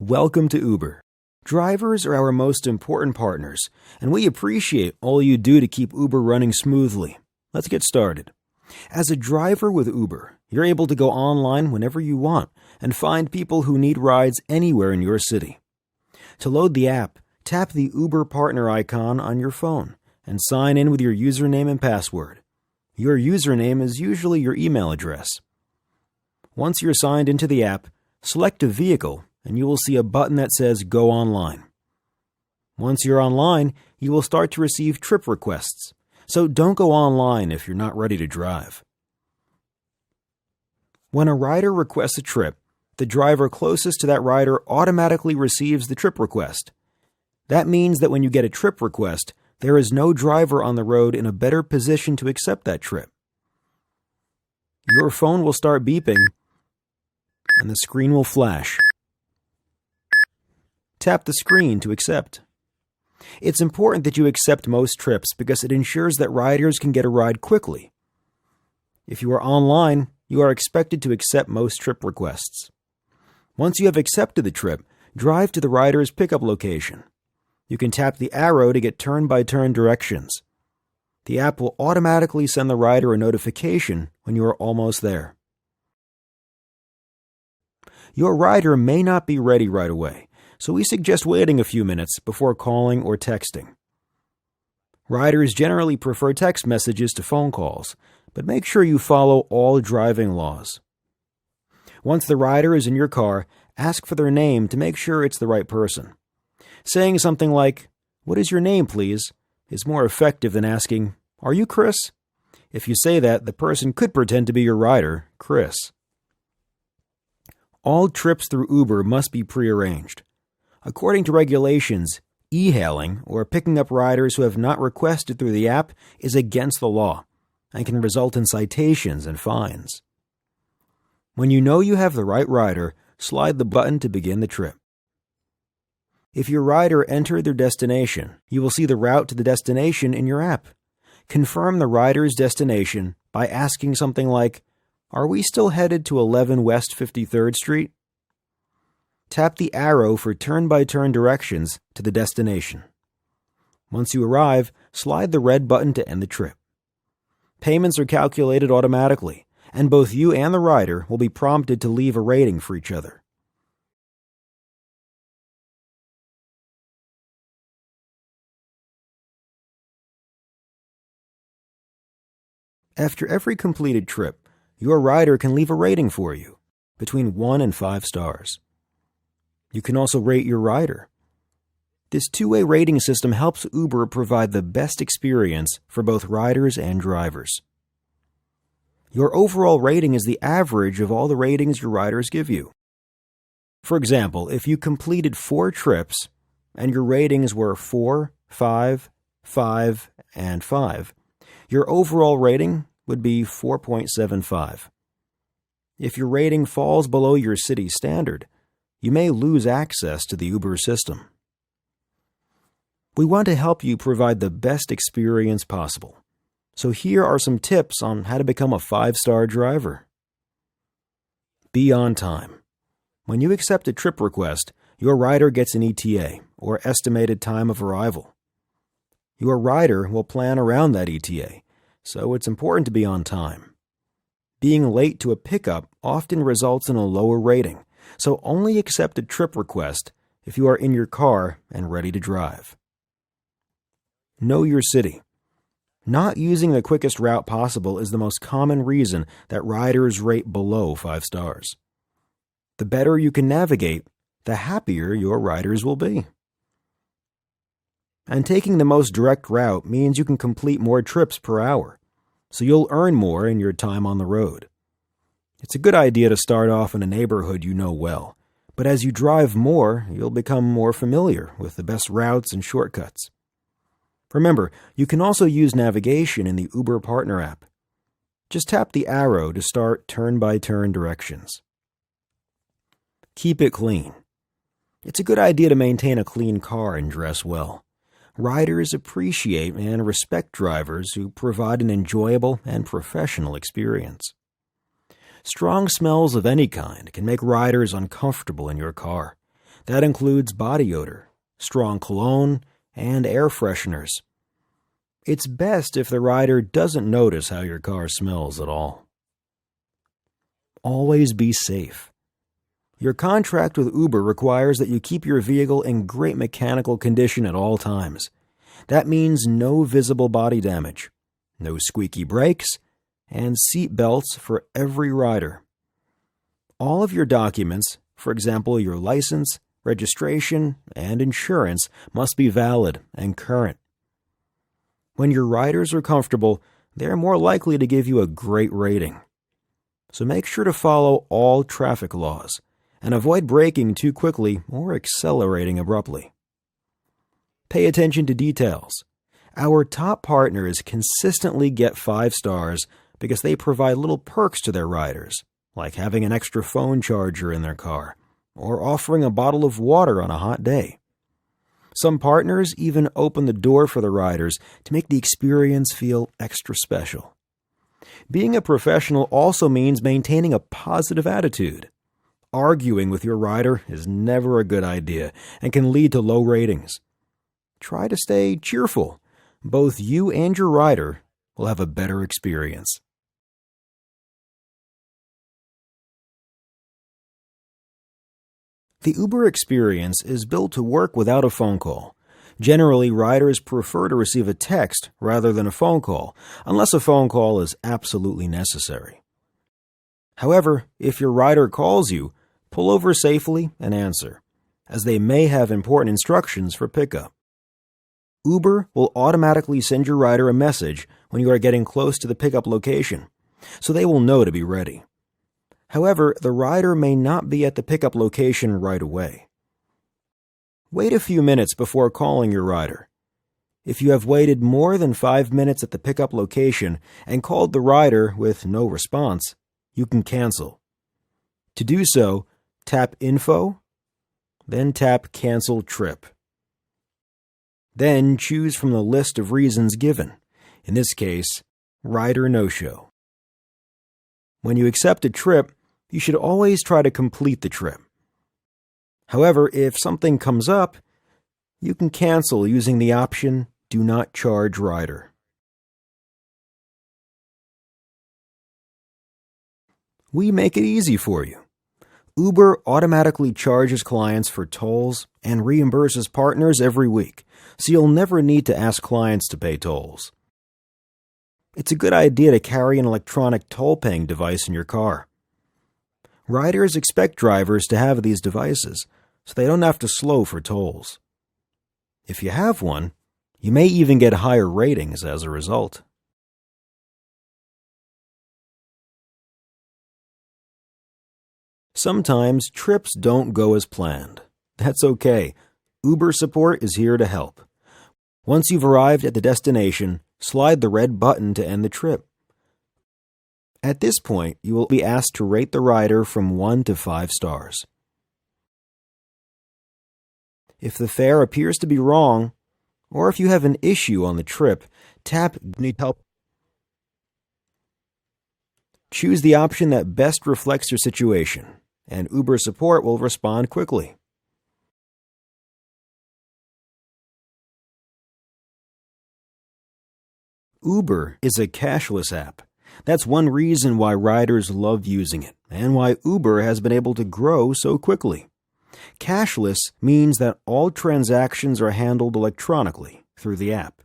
Welcome to Uber. Drivers are our most important partners, and we appreciate all you do to keep Uber running smoothly. Let's get started. As a driver with Uber, you're able to go online whenever you want and find people who need rides anywhere in your city. To load the app, tap the Uber partner icon on your phone and sign in with your username and password. Your username is usually your email address. Once you're signed into the app, select a vehicle and you will see a button that says Go Online. Once you're online, you will start to receive trip requests, so don't go online if you're not ready to drive. When a rider requests a trip, the driver closest to that rider automatically receives the trip request. That means that when you get a trip request, there is no driver on the road in a better position to accept that trip. Your phone will start beeping, and the screen will flash. Tap the screen to accept. It's important that you accept most trips because it ensures that riders can get a ride quickly. If you are online, you are expected to accept most trip requests. Once you have accepted the trip, drive to the rider's pickup location. You can tap the arrow to get turn-by-turn directions. The app will automatically send the rider a notification when you are almost there. Your rider may not be ready right away, so we suggest waiting a few minutes before calling or texting. Riders generally prefer text messages to phone calls, but make sure you follow all driving laws. Once the rider is in your car, ask for their name to make sure it's the right person. Saying something like, "What is your name, please?" is more effective than asking, "Are you Chris?" If you say that, the person could pretend to be your rider, Chris. All trips through Uber must be prearranged. According to regulations, e-hailing, or picking up riders who have not requested through the app, is against the law and can result in citations and fines. When you know you have the right rider, slide the button to begin the trip. If your rider entered their destination, you will see the route to the destination in your app. Confirm the rider's destination by asking something like, "Are we still headed to 11 West 53rd Street?" Tap the arrow for turn-by-turn directions to the destination. Once you arrive, slide the red button to end the trip. Payments are calculated automatically, and both you and the rider will be prompted to leave a rating for each other. After every completed trip, your rider can leave a rating for you, between 1 and 5 stars. You can also rate your rider. This two-way rating system helps Uber provide the best experience for both riders and drivers. Your overall rating is the average of all the ratings your riders give you. For example, if you completed 4 trips and your ratings were 4, 5, 5, and 5, your overall rating would be 4.75. If your rating falls below your city standard, you may lose access to the Uber system. We want to help you provide the best experience possible. So here are some tips on how to become a 5-star driver. Be on time. When you accept a trip request, your rider gets an ETA, or estimated time of arrival. Your rider will plan around that ETA, so it's important to be on time. Being late to a pickup often results in a lower rating, so only accept a trip request if you are in your car and ready to drive. Know your city. Not using the quickest route possible is the most common reason that riders rate below 5 stars. The better you can navigate, the happier your riders will be. And taking the most direct route means you can complete more trips per hour, so you'll earn more in your time on the road. It's a good idea to start off in a neighborhood you know well, but as you drive more, you'll become more familiar with the best routes and shortcuts. Remember, you can also use navigation in the Uber Partner app. Just tap the arrow to start turn-by-turn directions. Keep it clean. It's a good idea to maintain a clean car and dress well. Riders appreciate and respect drivers who provide an enjoyable and professional experience. Strong smells of any kind can make riders uncomfortable in your car. That includes body odor, strong cologne, and air fresheners. It's best if the rider doesn't notice how your car smells at all. Always be safe. Your contract with Uber requires that you keep your vehicle in great mechanical condition at all times. That means no visible body damage, no squeaky brakes, and seat belts for every rider. All of your documents, for example your license, registration, and insurance, must be valid and current. When your riders are comfortable, they're more likely to give you a great rating. So make sure to follow all traffic laws and avoid braking too quickly or accelerating abruptly. Pay attention to details. Our top partners consistently get 5 stars because they provide little perks to their riders, like having an extra phone charger in their car or offering a bottle of water on a hot day. Some partners even open the door for the riders to make the experience feel extra special. Being a professional also means maintaining a positive attitude. Arguing with your rider is never a good idea and can lead to low ratings. Try to stay cheerful. Both you and your rider will have a better experience. The Uber experience is built to work without a phone call. Generally, riders prefer to receive a text rather than a phone call, unless a phone call is absolutely necessary. However, if your rider calls you, pull over safely and answer, as they may have important instructions for pickup. Uber will automatically send your rider a message when you are getting close to the pickup location, so they will know to be ready. However, the rider may not be at the pickup location right away. Wait a few minutes before calling your rider. If you have waited more than 5 minutes at the pickup location and called the rider with no response, you can cancel. To do so, tap Info, then tap Cancel Trip. Then choose from the list of reasons given, in this case, rider no-show. When you accept a trip, you should always try to complete the trip. However, if something comes up, you can cancel using the option Do Not Charge Rider. We make it easy for you. Uber automatically charges clients for tolls and reimburses partners every week, so you'll never need to ask clients to pay tolls. It's a good idea to carry an electronic toll-paying device in your car. Riders expect drivers to have these devices, so they don't have to slow for tolls. If you have one, you may even get higher ratings as a result. Sometimes trips don't go as planned. That's okay. Uber support is here to help. Once you've arrived at the destination, slide the red button to end the trip. At this point, you will be asked to rate the rider from 1 to 5 stars. If the fare appears to be wrong, or if you have an issue on the trip, tap Need Help. Choose the option that best reflects your situation, and Uber support will respond quickly. Uber is a cashless app. That's one reason why riders love using it, and why Uber has been able to grow so quickly. Cashless means that all transactions are handled electronically through the app.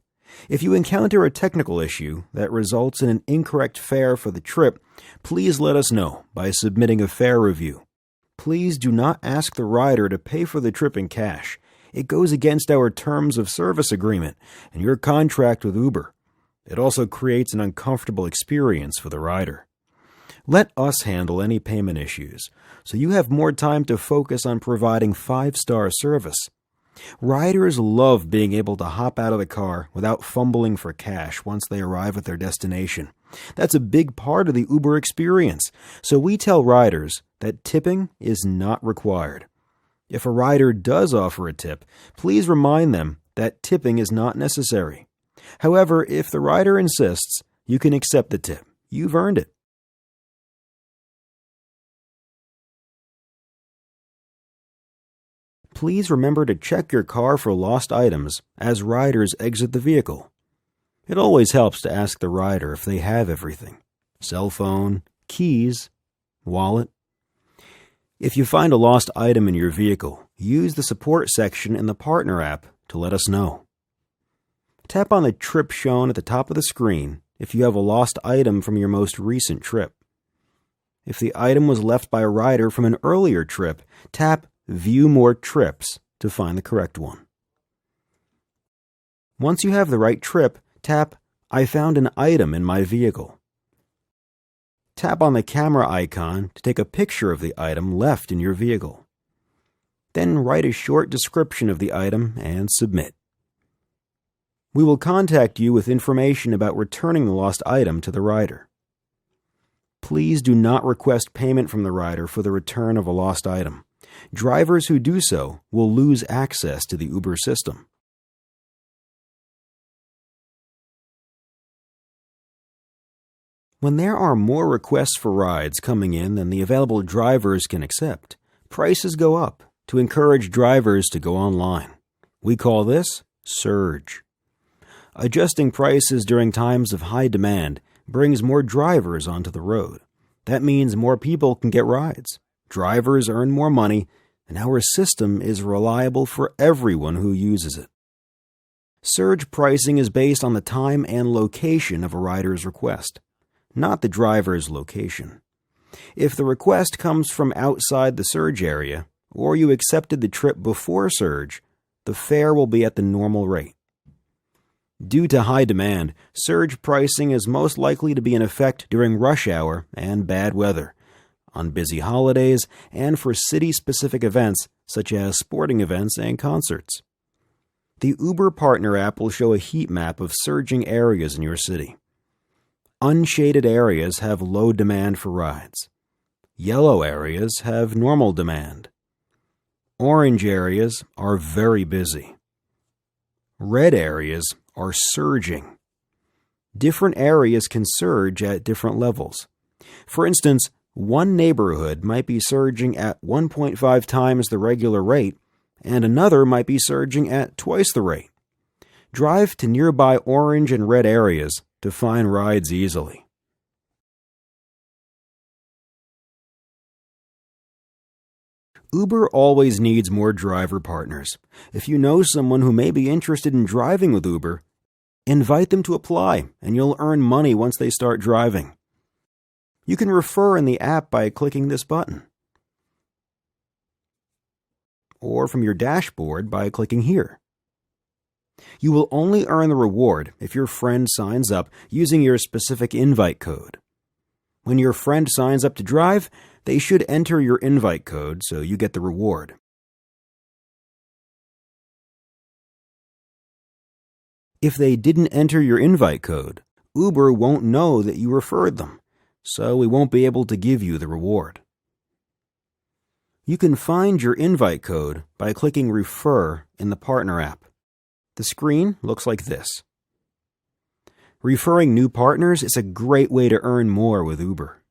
If you encounter a technical issue that results in an incorrect fare for the trip, please let us know by submitting a fare review. Please do not ask the rider to pay for the trip in cash. It goes against our terms of service agreement and your contract with Uber. It also creates an uncomfortable experience for the rider. Let us handle any payment issues, so you have more time to focus on providing 5-star service. Riders love being able to hop out of the car without fumbling for cash once they arrive at their destination. That's a big part of the Uber experience, so we tell riders that tipping is not required. If a rider does offer a tip, please remind them that tipping is not necessary. However, if the rider insists, you can accept the tip. You've earned it. Please remember to check your car for lost items as riders exit the vehicle. It always helps to ask the rider if they have everything: cell phone, keys, wallet. If you find a lost item in your vehicle, use the support section in the Partner app to let us know. Tap on the trip shown at the top of the screen if you have a lost item from your most recent trip. If the item was left by a rider from an earlier trip, tap View More Trips to find the correct one. Once you have the right trip, tap I found an item in my vehicle. Tap on the camera icon to take a picture of the item left in your vehicle. Then write a short description of the item and submit. We will contact you with information about returning the lost item to the rider. Please do not request payment from the rider for the return of a lost item. Drivers who do so will lose access to the Uber system. When there are more requests for rides coming in than the available drivers can accept, prices go up to encourage drivers to go online. We call this surge. Adjusting prices during times of high demand brings more drivers onto the road. That means more people can get rides. Drivers earn more money, and our system is reliable for everyone who uses it. Surge pricing is based on the time and location of a rider's request, not the driver's location. If the request comes from outside the surge area, or you accepted the trip before surge, the fare will be at the normal rate. Due to high demand, surge pricing is most likely to be in effect during rush hour and bad weather, on busy holidays, and for city-specific events such as sporting events and concerts. The Uber Partner app will show a heat map of surging areas in your city. Unshaded areas have low demand for rides. Yellow areas have normal demand. Orange areas are very busy. Red areas are surging. Different areas can surge at different levels. For instance, one neighborhood might be surging at 1.5 times the regular rate, and another might be surging at twice the rate. Drive to nearby orange and red areas to find rides easily. Uber always needs more driver partners. If you know someone who may be interested in driving with Uber, invite them to apply, and you'll earn money once they start driving. You can refer in the app by clicking this button, or from your dashboard by clicking here. You will only earn the reward if your friend signs up using your specific invite code. When your friend signs up to drive, they should enter your invite code so you get the reward. If they didn't enter your invite code, Uber won't know that you referred them, so we won't be able to give you the reward. You can find your invite code by clicking Refer in the Partner app. The screen looks like this. Referring new partners is a great way to earn more with Uber.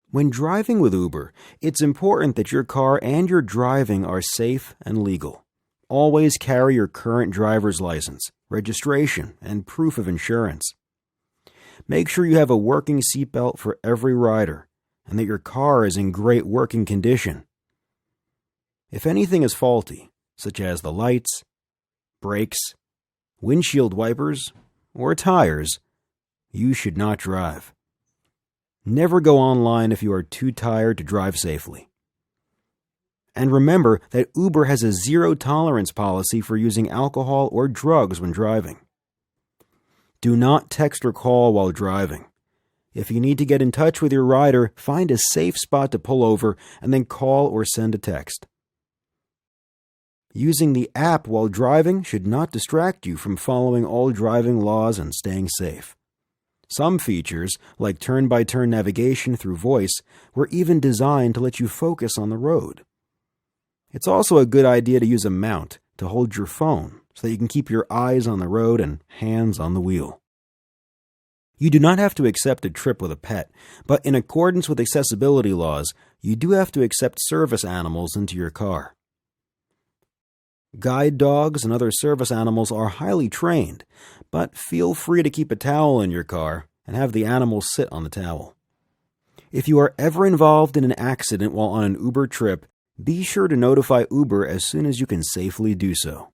When driving with Uber, it's important that your car and your driving are safe and legal. Always carry your current driver's license, registration, and proof of insurance. Make sure you have a working seatbelt for every rider and that your car is in great working condition. If anything is faulty, such as the lights, brakes, windshield wipers, or tires, you should not drive. Never go online if you are too tired to drive safely. And remember that Uber has a zero-tolerance policy for using alcohol or drugs when driving. Do not text or call while driving. If you need to get in touch with your rider, find a safe spot to pull over and then call or send a text. Using the app while driving should not distract you from following all driving laws and staying safe. Some features, like turn-by-turn navigation through voice, were even designed to let you focus on the road. It's also a good idea to use a mount to hold your phone so that you can keep your eyes on the road and hands on the wheel. You do not have to accept a trip with a pet, but in accordance with accessibility laws, you do have to accept service animals into your car. Guide dogs and other service animals are highly trained, but feel free to keep a towel in your car and have the animal sit on the towel. If you are ever involved in an accident while on an Uber trip, be sure to notify Uber as soon as you can safely do so.